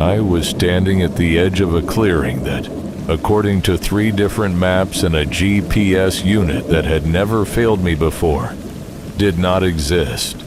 I was standing at the edge of a clearing that, according to 3 different maps and a GPS unit that had never failed me before, did not exist.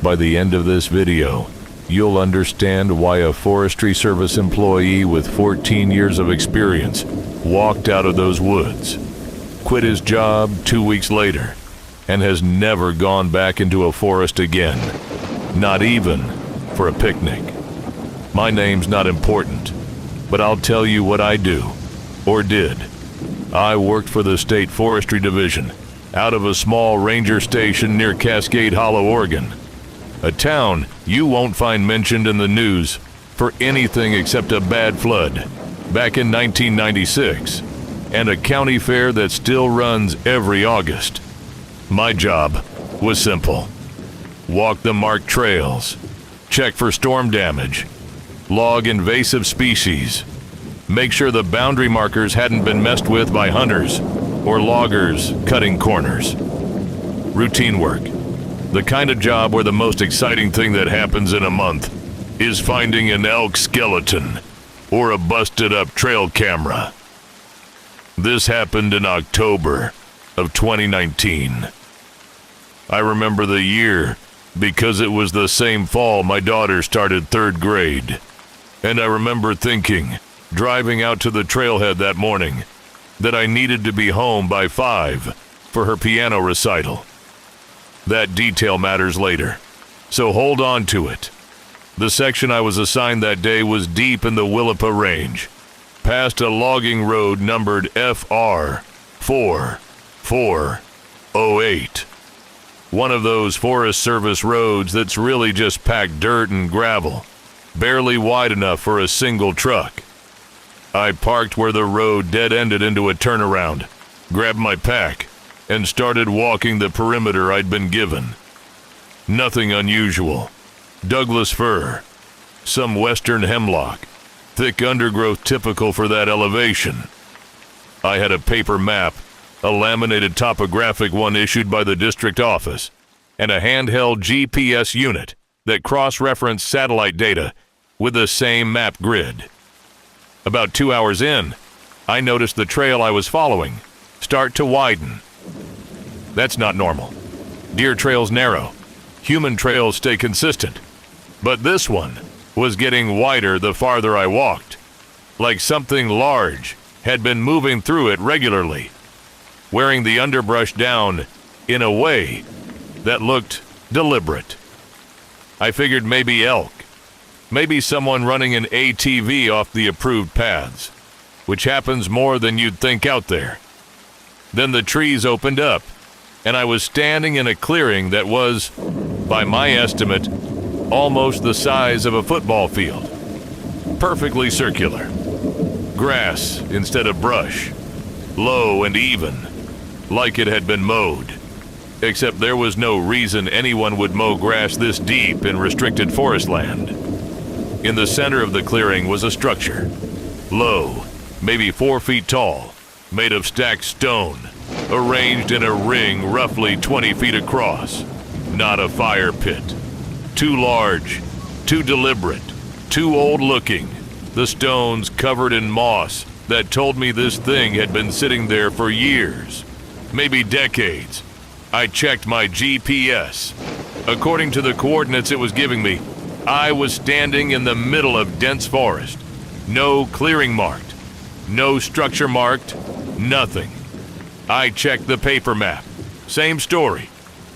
By the end of this video, you'll understand why a Forestry Service employee with 14 years of experience walked out of those woods, quit his job 2 weeks later, and has never gone back into a forest again, not even for a picnic. My name's not important, but I'll tell you what I do, or did. I worked for the State Forestry Division out of a small ranger station near Cascade Hollow, Oregon, a town you won't find mentioned in the news for anything except a bad flood back in 1996, and a county fair that still runs every August. My job was simple. Walk the marked trails, check for storm damage, log invasive species, make sure the boundary markers hadn't been messed with by hunters or loggers cutting corners. Routine work. The kind of job where the most exciting thing that happens in a month is finding an elk skeleton or a busted up trail camera. This happened in October of 2019. I remember the year because it was the same fall my daughter started 3rd grade. And I remember thinking, driving out to the trailhead that morning, that I needed to be home by 5 for her piano recital. That detail matters later, so hold on to it. The section I was assigned that day was deep in the Willapa Range, past a logging road numbered FR 4408. One of those Forest Service roads that's really just packed dirt and gravel, barely wide enough for a single truck. I parked where the road dead-ended into a turnaround, grabbed my pack, and started walking the perimeter I'd been given. Nothing unusual. Douglas fir, some western hemlock, thick undergrowth typical for that elevation. I had a paper map, a laminated topographic one issued by the district office, and a handheld GPS unit that cross-referenced satellite data with the same map grid. About 2 hours in, I noticed the trail I was following start to widen. That's not normal. Deer trails narrow. Human trails stay consistent. But this one was getting wider the farther I walked, like something large had been moving through it regularly, wearing the underbrush down in a way that looked deliberate. I figured maybe elk, maybe someone running an ATV off the approved paths, which happens more than you'd think out there. Then the trees opened up, and I was standing in a clearing that was, by my estimate, almost the size of a football field. Perfectly circular. Grass instead of brush. Low and even, like it had been mowed. Except there was no reason anyone would mow grass this deep in restricted forest land. In the center of the clearing was a structure. Low, maybe 4 feet tall, made of stacked stone, arranged in a ring roughly 20 feet across. Not a fire pit. Too large, too deliberate, too old-looking. The stones covered in moss that told me this thing had been sitting there for years, maybe decades. I checked my GPS. According to the coordinates it was giving me, I was standing in the middle of dense forest. No clearing marked, no structure marked, nothing. I checked the paper map. Same story.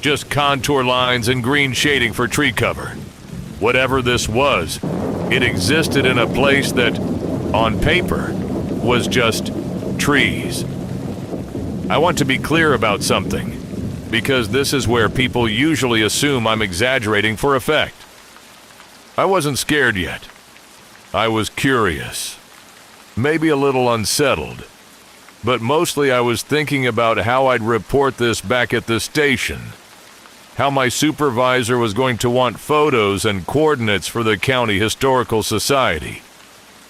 Just contour lines and green shading for tree cover. Whatever this was, it existed in a place that, on paper, was just trees. I want to be clear about something, because this is where people usually assume I'm exaggerating for effect. I wasn't scared yet. I was curious, maybe a little unsettled, but mostly I was thinking about how I'd report this back at the station. How my supervisor was going to want photos and coordinates for the County Historical Society.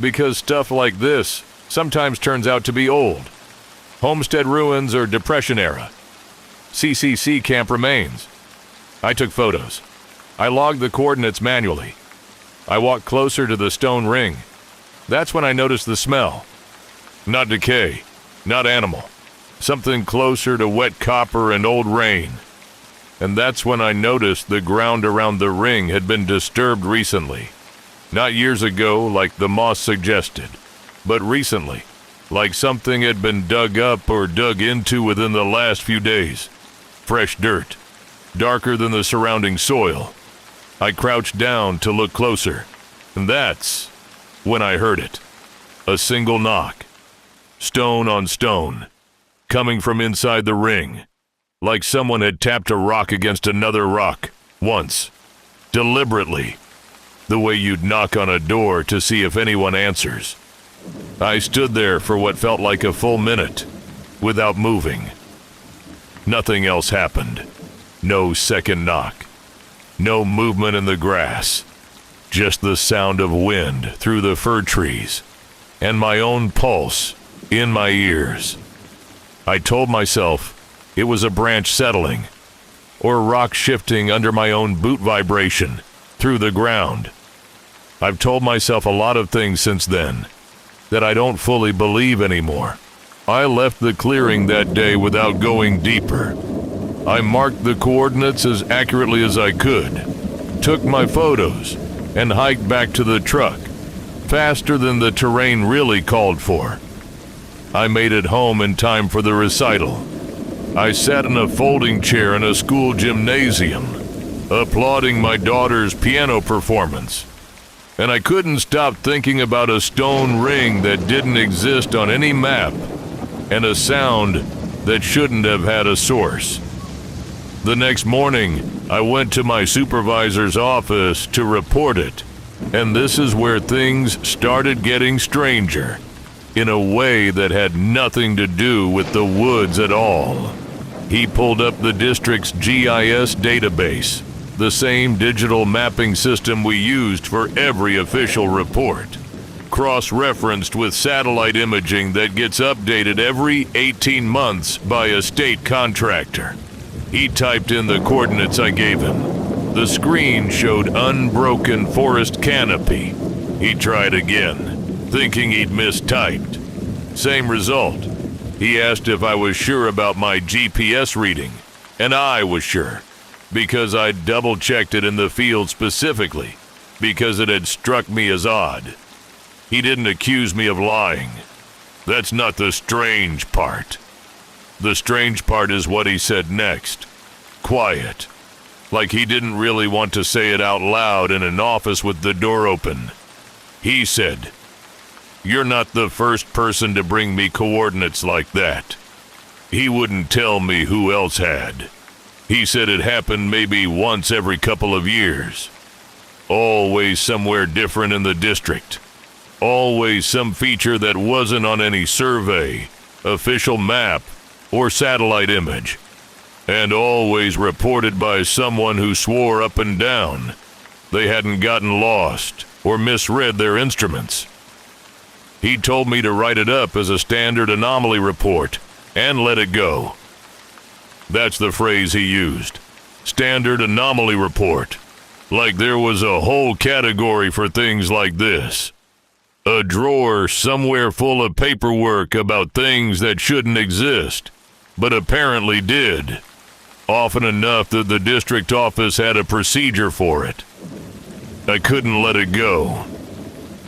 Because stuff like this sometimes turns out to be old. Homestead ruins or Depression era. CCC camp remains. I took photos. I logged the coordinates manually. I walked closer to the stone ring. That's when I noticed the smell. Not decay, not animal. Something closer to wet copper and old rain. And that's when I noticed the ground around the ring had been disturbed recently. Not years ago, like the moss suggested, but recently, like something had been dug up or dug into within the last few days. Fresh dirt, darker than the surrounding soil. I crouched down to look closer, and that's when I heard it. A single knock, stone on stone, coming from inside the ring, like someone had tapped a rock against another rock, once, deliberately, the way you'd knock on a door to see if anyone answers. I stood there for what felt like a full minute, without moving. Nothing else happened. No second knock. No movement in the grass. Just the sound of wind through the fir trees, and my own pulse in my ears. I told myself it was a branch settling, or rock shifting under my own boot vibration through the ground. I've told myself a lot of things since then that I don't fully believe anymore. I left the clearing that day without going deeper. I marked the coordinates as accurately as I could, took my photos, and hiked back to the truck, faster than the terrain really called for. I made it home in time for the recital. I sat in a folding chair in a school gymnasium, applauding my daughter's piano performance. And I couldn't stop thinking about a stone ring that didn't exist on any map, and a sound that shouldn't have had a source. The next morning, I went to my supervisor's office to report it, and this is where things started getting stranger, in a way that had nothing to do with the woods at all. He pulled up the district's GIS database, the same digital mapping system we used for every official report, cross-referenced with satellite imaging that gets updated every 18 months by a state contractor. He typed in the coordinates I gave him. The screen showed unbroken forest canopy. He tried again, thinking he'd mistyped. Same result. He asked if I was sure about my GPS reading, and I was sure, because I'd double-checked it in the field specifically, because it had struck me as odd. He didn't accuse me of lying. That's not the strange part. The strange part is what he said next. Quiet. Like he didn't really want to say it out loud in an office with the door open. He said, "You're not the first person to bring me coordinates like that." He wouldn't tell me who else had. He said it happened maybe once every couple of years. Always somewhere different in the district. Always some feature that wasn't on any survey, official map, or satellite image. And always reported by someone who swore up and down they hadn't gotten lost or misread their instruments. He told me to write it up as a standard anomaly report and let it go. That's the phrase he used. Standard anomaly report. Like there was a whole category for things like this. A drawer somewhere full of paperwork about things that shouldn't exist, but apparently did. Often enough that the district office had a procedure for it. I couldn't let it go.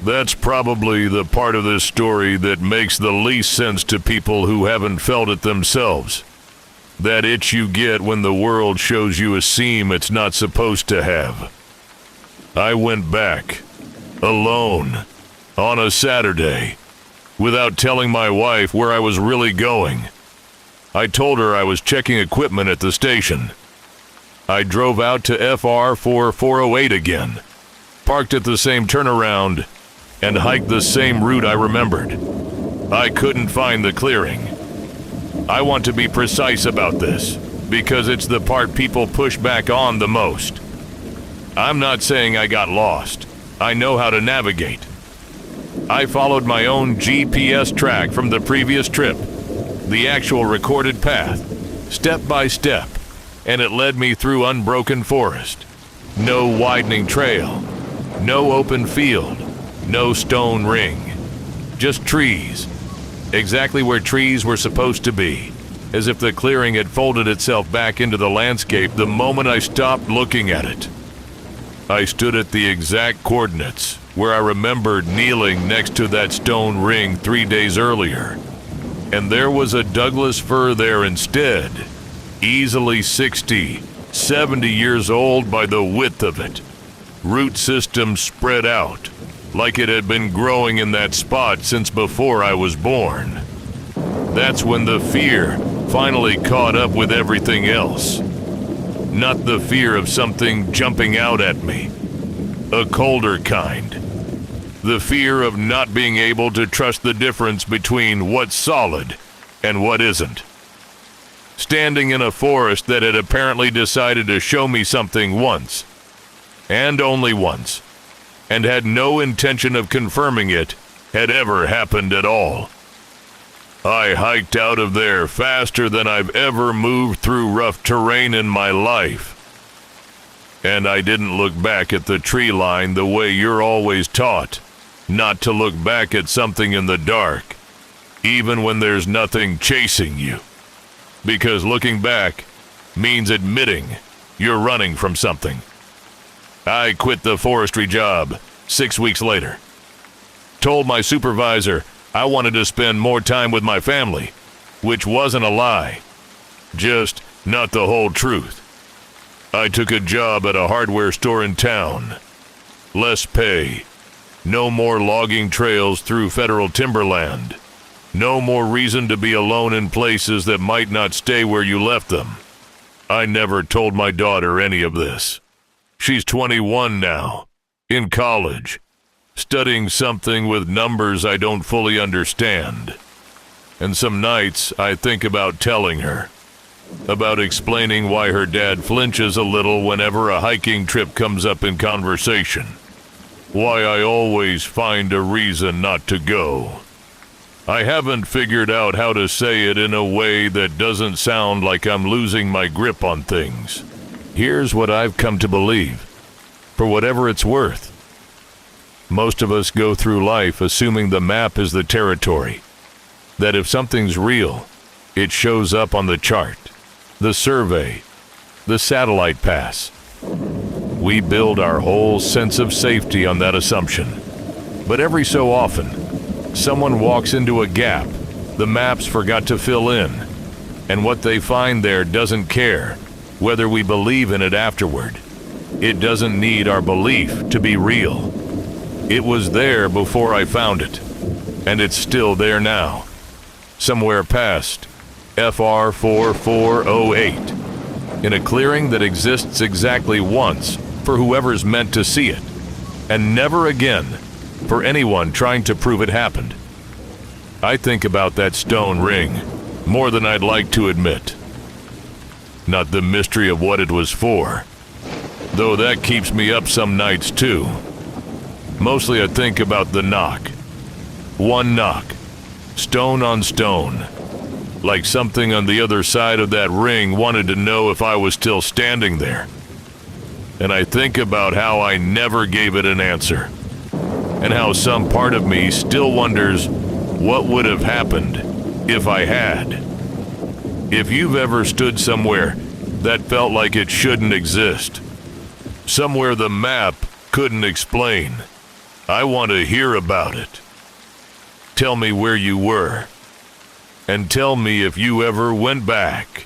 That's probably the part of this story that makes the least sense to people who haven't felt it themselves. That itch you get when the world shows you a seam it's not supposed to have. I went back, alone, on a Saturday, without telling my wife where I was really going. I told her I was checking equipment at the station. I drove out to FR 4408 again, parked at the same turnaround, and hiked the same route I remembered. I couldn't find the clearing. I want to be precise about this, because it's the part people push back on the most. I'm not saying I got lost. I know how to navigate. I followed my own GPS track from the previous trip, the actual recorded path, step by step, and it led me through unbroken forest. No widening trail, No open field, no stone ring, just trees, exactly where trees were supposed to be, as if the clearing had folded itself back into the landscape the moment I stopped looking at it. I stood at the exact coordinates where I remembered kneeling next to that stone ring 3 days earlier, and there was a Douglas fir there instead, easily 60, 70 years old by the width of it, root system spread out, like it had been growing in that spot since before I was born. That's when the fear finally caught up with everything else. Not the fear of something jumping out at me, a colder kind. The fear of not being able to trust the difference between what's solid and what isn't. Standing in a forest that had apparently decided to show me something once, and only once, and had no intention of confirming it had ever happened at all. I hiked out of there faster than I've ever moved through rough terrain in my life. And I didn't look back at the tree line the way you're always taught, not to look back at something in the dark, even when there's nothing chasing you. Because looking back means admitting you're running from something. I quit the forestry job 6 weeks later. Told my supervisor I wanted to spend more time with my family, which wasn't a lie, just not the whole truth. I took a job at a hardware store in town. Less pay, no more logging trails through federal timberland, no more reason to be alone in places that might not stay where you left them. I never told my daughter any of this. She's 21 now, in college, studying something with numbers I don't fully understand. And some nights I think about telling her, about explaining why her dad flinches a little whenever a hiking trip comes up in conversation, why I always find a reason not to go. I haven't figured out how to say it in a way that doesn't sound like I'm losing my grip on things. Here's what I've come to believe, for whatever it's worth. Most of us go through life assuming the map is the territory, that if something's real, it shows up on the chart, the survey, the satellite pass. We build our whole sense of safety on that assumption. But every so often, someone walks into a gap the maps forgot to fill in, and what they find there doesn't care whether we believe in it afterward. It doesn't need our belief to be real. It was there before I found it, and it's still there now, somewhere past FR 4408, in a clearing that exists exactly once for whoever's meant to see it, and never again for anyone trying to prove it happened. I think about that stone ring more than I'd like to admit. Not the mystery of what it was for, though that keeps me up some nights too. Mostly I think about the knock. One knock, stone on stone, like something on the other side of that ring wanted to know if I was still standing there. And I think about how I never gave it an answer, and how some part of me still wonders what would have happened if I had. If you've ever stood somewhere that felt like it shouldn't exist, somewhere the map couldn't explain, I want to hear about it. Tell me where you were, and tell me if you ever went back.